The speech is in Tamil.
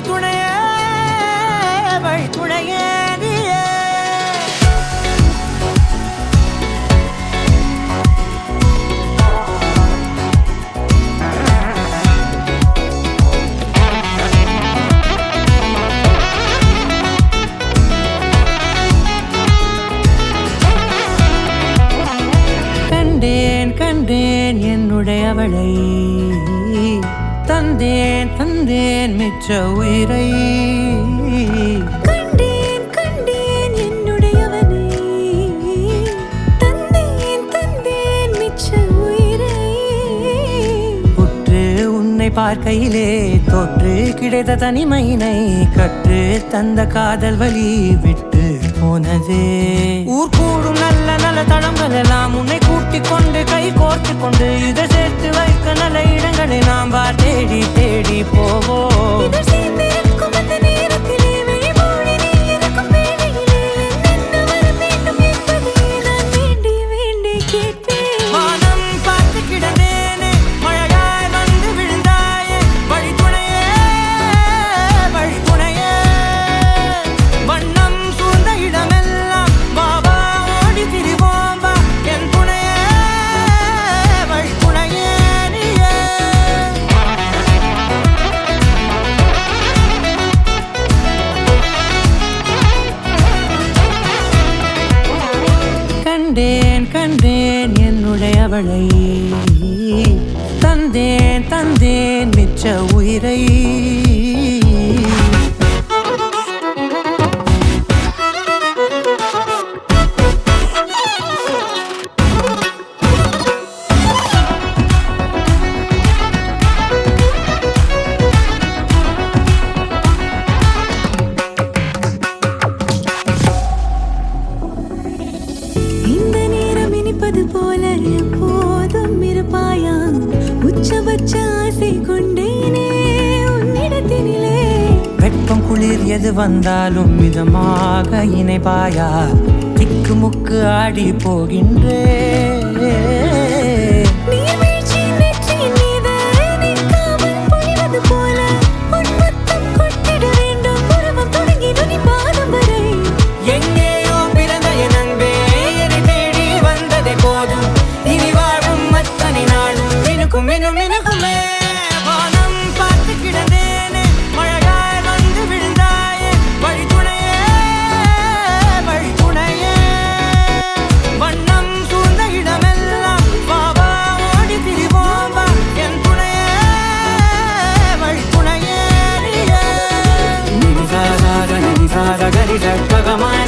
துணையே வழி துணையே நீயே. கண்டேன் கண்டேன் என்னுடையவளை, தந்தேன் தந்தேன் மிச்ச உயிரை. கண்டேன் கண்டேன் என்னுடையவனை, தந்தேன் தந்தேன் மிச்ச உயிரை. உற்று உன்னை பார்க்கையிலே தொற்று கிடைத்த தனிமையினை கற்று தந்த காதல் வழி விட்டு போனதே. ஊர் கூடும் நல்ல நல்ல தளங்கள் எல்லாம் உன்னை கூட்டிக் கொண்டு கை கோர்த்து கொண்டு இதை சேர்த்து வைக்க நல்ல இடங்களை நாம் தேடி தேடி போவோம். இதழ் சேர்ந்திருக்கும் அந்த நேரத்திலே விழிமூடி நீ இருக்கும் வேளையிலே என்ன வர வேண்டும் என்பதை நான் வேண்டி வேண்டி கேட்பேன். வானம் பார்த்து கிடந்தேனே, மழையாய் வந்து விழுந்தாயே, வழி துணையே வழி துணையே. வண்ணம் சூழ்ந்த இடமெல்லாம் பாபா ஓடி திரிவோம் வா, என் துணையே வழி துணையே நீயே. கண்டேன் கண்டேன் என்னுடையவளை, தந்தேன் தந்தேன் மிச்ச உயிரை. இந்த நேரம் இனிப்பது போல எப்போதும் இருப்பாயா, உச்சபட்ச ஆசை கொண்டேனே உன்னிடத்தினிலே. வெப்பம் குளிர் எது வந்தாலும் மிதமாக இணைப்பாயா, திக்கு முக்கு ஆடி போகின்றே. நீர்வீழ்ச்சியின் நெற்றியின் மீது நிற்காமல் பொழிவது போல உன் முத்தம் கொட்டிட வேண்டும், உருவம் தொடங்கி நுனி பாதம் வரை. எங்கேயோ பிறந்த என் அன்பே, என்னை தேடி வந்ததே போதும், இனி வாழும் அத்தனை நாளும் மினுக்கும் மினும் மினுக்குமே. வானம் பார்த்து கிடந்தேனே, மழையாய் வந்து விழுந்தாயே, வழி துணையே வழி துணையே. வண்ணம் சூழ்ந்த இடமெல்லாம் பாபா ஓடி திரிவோம் வா, என் துணையே வழி துணையே நீயே. நிதி சாக கரி சட்டகமாய்